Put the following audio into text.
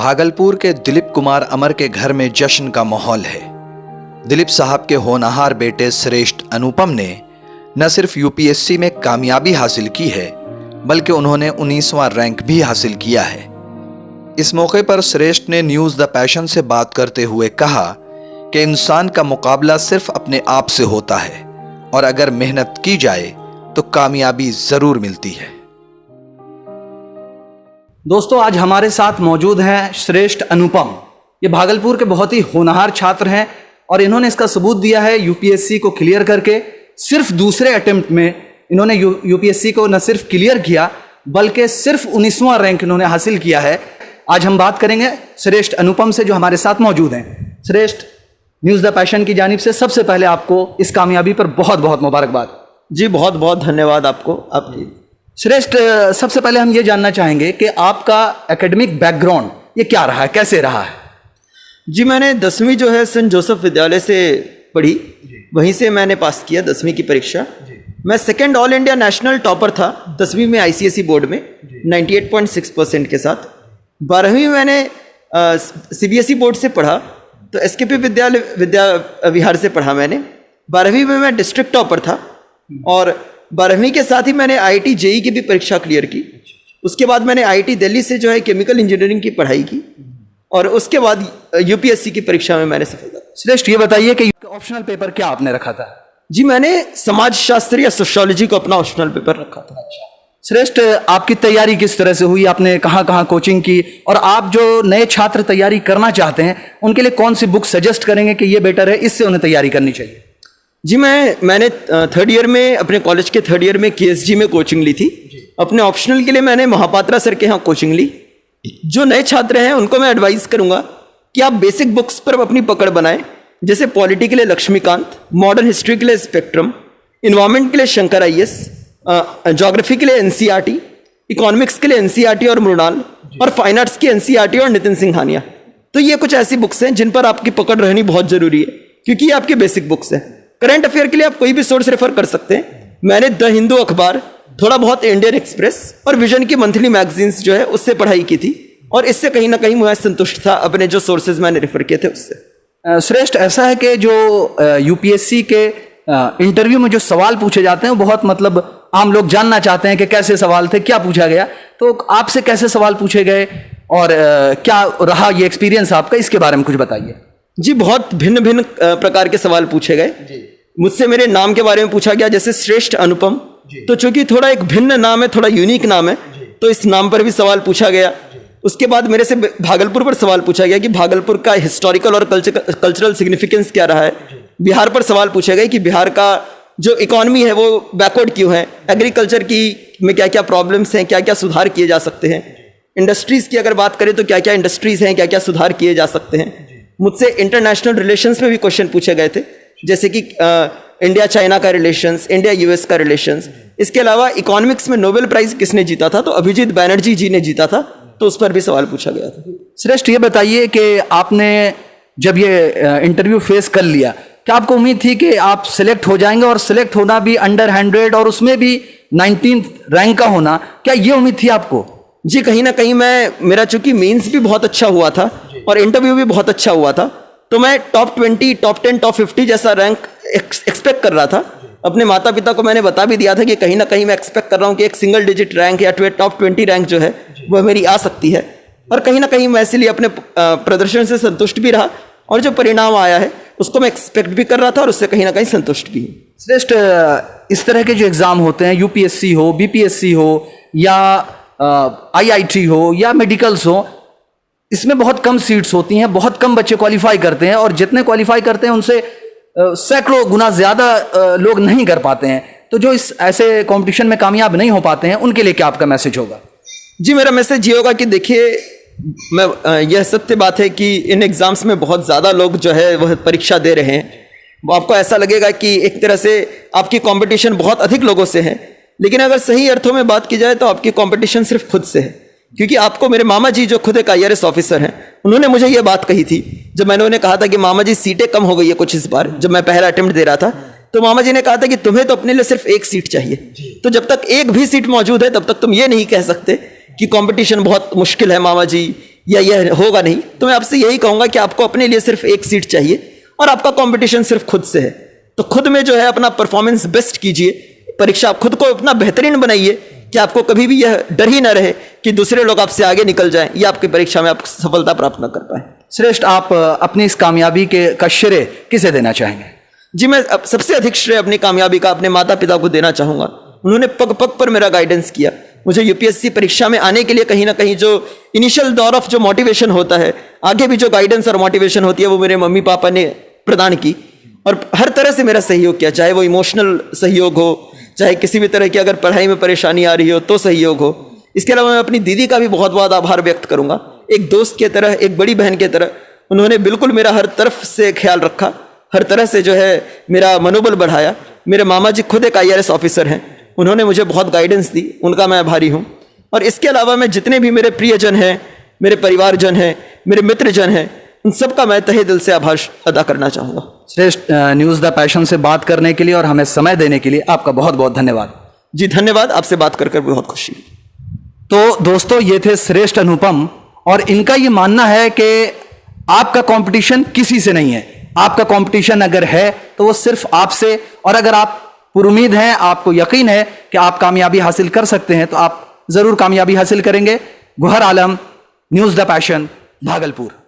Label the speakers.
Speaker 1: भागलपुर के दिलीप कुमार अमर के घर में जश्न का माहौल है। दिलीप साहब के होनहार बेटे श्रेष्ठ अनुपम ने न सिर्फ यूपीएससी में कामयाबी हासिल की है, बल्कि उन्होंने 19वां रैंक भी हासिल किया है। इस मौके पर श्रेष्ठ ने न्यूज़ द पैशन से बात करते हुए कहा कि इंसान का मुकाबला सिर्फ अपने आप से होता है और अगर मेहनत की जाए तो कामयाबी जरूर मिलती है।
Speaker 2: दोस्तों, आज हमारे साथ मौजूद हैं श्रेष्ठ अनुपम। ये भागलपुर के बहुत ही होनहार छात्र हैं और इन्होंने इसका सबूत दिया है यूपीएससी को क्लियर करके। सिर्फ दूसरे अटेम्प्ट में इन्होंने यूपीएससी को न सिर्फ क्लियर किया बल्कि सिर्फ 19वां रैंक इन्होंने हासिल किया है। आज हम बात करेंगे श्रेष्ठ अनुपम से जो हमारे साथ मौजूद हैं। श्रेष्ठ, न्यूज़ द पैशन की जानिब से सबसे पहले आपको इस कामयाबी पर बहुत बहुत मुबारकबाद।
Speaker 3: जी, बहुत बहुत धन्यवाद आपको। आपकी
Speaker 2: श्रेष्ठ, सबसे पहले हम ये जानना चाहेंगे कि आपका एकेडमिक बैकग्राउंड ये क्या रहा है, कैसे रहा है?
Speaker 3: जी, मैंने 10वीं जो है सेंट जोसेफ विद्यालय से पढ़ी, वहीं से मैंने पास किया 10वीं की परीक्षा। मैं second all India national topper था 10वीं में आईसीएसई बोर्ड में 98.6% के साथ। 12वीं मैंने सीबीएसई बोर्ड से पढ़ा, तो एसकेपी विद्या विहार से पढ़ा मैंने। 12वीं में मैं डिस्ट्रिक्ट टॉपर था और 12वीं के साथ ही मैंने आईआईटी जेई की भी परीक्षा क्लियर की। उसके बाद मैंने आईआईटी दिल्ली से जो है केमिकल इंजीनियरिंग की पढ़ाई की और उसके बाद यूपीएससी की परीक्षा में मैंने सफलता।
Speaker 2: श्रेष्ठ, ये बताइए कि ऑप्शनल पेपर क्या आपने रखा था?
Speaker 3: जी, मैंने समाज शास्त्र या सोशियोलॉजी को अपना ऑप्शनल पेपर रखा था।
Speaker 2: श्रेष्ठ, आपकी तैयारी किस तरह से हुई? आपने कहाँ कहाँ कोचिंग की? और आप जो नए छात्र तैयारी करना चाहते हैं उनके लिए कौन सी बुक सजेस्ट करेंगे कि ये बेटर है, इससे उन्हें तैयारी करनी चाहिए?
Speaker 3: जी, मैंने थर्ड ईयर में, अपने कॉलेज के थर्ड ईयर में केएसजी में कोचिंग ली थी। अपने ऑप्शनल के लिए मैंने महापात्रा सर के यहाँ कोचिंग ली। जो नए छात्र हैं उनको मैं एडवाइस करूंगा कि आप बेसिक बुक्स पर अपनी पकड़ बनाएं, जैसे पॉलिटी के लिए लक्ष्मीकांत, मॉडर्न हिस्ट्री के लिए स्पेक्ट्रम, इन्वायरमेंट के लिए शंकर आईएएस, ज्योग्राफी के लिए एनसीईआरटी, इकोनॉमिक्स के लिए एनसीईआरटी और मृणाल, और फाइन आर्ट्स की एनसीईआरटी और नितिन सिंघानिया। तो ये कुछ ऐसी बुक्स हैं जिन पर आपकी पकड़ रहनी बहुत जरूरी है, क्योंकि ये आपके बेसिक बुक्स हैं। करंट अफेयर के लिए आप कोई भी सोर्स रेफर कर सकते हैं। मैंने द हिंदू अखबार, थोड़ा बहुत इंडियन एक्सप्रेस और विजन की मंथली मैगजीन्स जो है उससे पढ़ाई की थी और इससे कहीं ना कहीं मैं संतुष्ट था अपने जो सोर्सेज मैंने रेफर किए थे उससे।
Speaker 2: श्रेष्ठ, ऐसा है कि जो यूपीएससी के इंटरव्यू में जो सवाल पूछे जाते हैं बहुत मतलब आम लोग जानना चाहते हैं कि कैसे सवाल थे, क्या पूछा गया, तो आपसे कैसे सवाल पूछे गए और क्या रहा ये एक्सपीरियंस आपका, इसके बारे में कुछ बताइए।
Speaker 3: जी, बहुत भिन्न भिन्न प्रकार के सवाल पूछे गए। मुझसे मेरे नाम के बारे में पूछा गया, जैसे श्रेष्ठ अनुपम, तो चूंकि थोड़ा एक भिन्न नाम है, थोड़ा यूनिक नाम है, तो इस नाम पर भी सवाल पूछा गया। उसके बाद मेरे से भागलपुर पर सवाल पूछा गया कि भागलपुर का हिस्टोरिकल और कल्चरल सिग्निफिकेंस क्या रहा है। बिहार पर सवाल पूछे गए कि बिहार का जो इकोनॉमी है वो बैकवर्ड क्यों है, एग्रीकल्चर की में क्या क्या प्रॉब्लम्स हैं, क्या क्या सुधार किए जा सकते हैं। इंडस्ट्रीज़ की अगर बात करें तो क्या क्या इंडस्ट्रीज़ हैं, क्या क्या सुधार किए जा सकते हैं। मुझसे इंटरनेशनल रिलेशंस में भी क्वेश्चन पूछे गए थे, जैसे कि इंडिया चाइना का रिलेशंस, इंडिया यूएस का रिलेशंस। इसके अलावा इकोनॉमिक्स में नोबेल प्राइज किसने जीता था, तो अभिजीत बैनर्जी जी ने जीता था, तो उस पर भी सवाल पूछा गया था।
Speaker 2: श्रेष्ठ, ये बताइए कि आपने जब ये इंटरव्यू फेस कर लिया, क्या आपको उम्मीद थी कि आप सिलेक्ट हो जाएंगे? और सिलेक्ट होना भी अंडर 100 और उसमें भी 19th रैंक का होना, क्या ये उम्मीद थी आपको?
Speaker 3: जी, कहीं ना कहीं मेरा चूंकि मेंस भी बहुत अच्छा हुआ था और इंटरव्यू भी बहुत अच्छा हुआ था, तो मैं टॉप 20, टॉप 10, टॉप 50 जैसा रैंक एक्सपेक्ट कर रहा था। अपने माता पिता को मैंने बता भी दिया था कि कहीं ना कहीं मैं एक्सपेक्ट कर रहा हूँ कि एक सिंगल डिजिट रैंक या टॉप 20 रैंक जो है वह मेरी आ सकती है। और कहीं ना कहीं मैं इसलिए अपने प्रदर्शन से संतुष्ट भी रहा और जो परिणाम आया है उसको मैं एक्सपेक्ट भी कर रहा था और उससे कहीं ना कहीं संतुष्ट भी हूँ।
Speaker 2: श्रेष्ठ, इस तरह के जो एग्जाम होते हैं, यूपीएससी हो, बीपीएससी हो या आईआईटी हो या मेडिकल्स हो, इसमें बहुत कम सीट्स होती हैं, बहुत कम बच्चे क्वालिफाई करते हैं और जितने क्वालिफाई करते हैं उनसे सैकड़ों गुना ज़्यादा लोग नहीं कर पाते हैं। तो जो इस ऐसे कंपटीशन में कामयाब नहीं हो पाते हैं उनके लिए क्या आपका मैसेज होगा?
Speaker 3: जी, मेरा मैसेज ये होगा कि देखिए, यह सत्य बात है कि इन एग्ज़ाम्स में बहुत ज़्यादा लोग जो है वह परीक्षा दे रहे हैं। वो आपको ऐसा लगेगा कि एक तरह से आपकी कंपटीशन बहुत अधिक लोगों से है, लेकिन अगर सही अर्थों में बात की जाए तो आपकी कंपटीशन सिर्फ खुद से है। क्योंकि आपको मेरे मामा जी जो खुद एक आईआरएस ऑफिसर हैं, उन्होंने मुझे ये बात कही थी जब मैंने उन्हें कहा था कि मामा जी सीटें कम हो गई है कुछ इस बार, जब मैं पहला अटेम्प्ट दे रहा था, तो मामा जी ने कहा था कि तुम्हें तो अपने लिए सिर्फ एक सीट चाहिए, तो जब तक एक भी सीट मौजूद है तब तक तुम ये नहीं कह सकते कि कंपटीशन बहुत मुश्किल है मामा जी, या यह होगा नहीं, तो मैं आपसे यही कहूंगा कि आपको अपने लिए सिर्फ एक सीट चाहिए और आपका कंपटीशन सिर्फ खुद से है। तो खुद में जो है अपना परफॉर्मेंस बेस्ट कीजिए, परीक्षा खुद को इतना बेहतरीन बनाइए कि आपको कभी भी यह डर ही ना रहे कि दूसरे लोग आपसे आगे निकल जाएं या आपकी परीक्षा में आप सफलता प्राप्त न कर पाए।
Speaker 2: श्रेष्ठ, आप अपनी इस कामयाबी का श्रेय किसे देना चाहेंगे?
Speaker 3: जी, मैं सबसे अधिक श्रेय अपनी कामयाबी का अपने माता पिता को देना चाहूंगा। उन्होंने पग पग पर मेरा गाइडेंस किया। मुझे यूपीएससी परीक्षा में आने के लिए कहीं ना कहीं जो इनिशियल दौर ऑफ जो मोटिवेशन होता है, आगे भी जो गाइडेंस और मोटिवेशन होती है, वो मेरे मम्मी पापा ने प्रदान की और हर तरह से मेरा सहयोग किया, चाहे वो इमोशनल सहयोग हो, चाहे किसी भी तरह की अगर पढ़ाई में परेशानी आ रही हो तो सहयोग हो। इसके अलावा मैं अपनी दीदी का भी बहुत बहुत आभार व्यक्त करूंगा। एक दोस्त की तरह, एक बड़ी बहन की तरह उन्होंने बिल्कुल मेरा हर तरफ से ख्याल रखा, हर तरह से जो है मेरा मनोबल बढ़ाया। मेरे मामा जी खुद एक IRS ऑफिसर हैं, उन्होंने मुझे बहुत गाइडेंस दी, उनका मैं आभारी हूँ। और इसके अलावा मैं जितने भी मेरे प्रियजन हैं, मेरे परिवारजन हैं, मेरे मित्रजन हैं, उन सबका मैं तहे दिल से आभार अदा करना चाहूँगा।
Speaker 2: श्रेष्ठ, न्यूज़ द पैशन से बात करने के लिए और हमें समय देने के लिए आपका बहुत बहुत धन्यवाद।
Speaker 3: जी धन्यवाद, आपसे बात कर बहुत खुशी।
Speaker 2: तो दोस्तों, ये थे श्रेष्ठ अनुपम और इनका ये मानना है कि आपका कंपटीशन किसी से नहीं है। आपका कंपटीशन अगर है तो वो सिर्फ आपसे, और अगर आप पुरुमीद हैं, आपको यकीन है कि आप कामयाबी हासिल कर सकते हैं, तो आप जरूर कामयाबी हासिल करेंगे। गुहर आलम, न्यूज़ द पैशन, भागलपुर।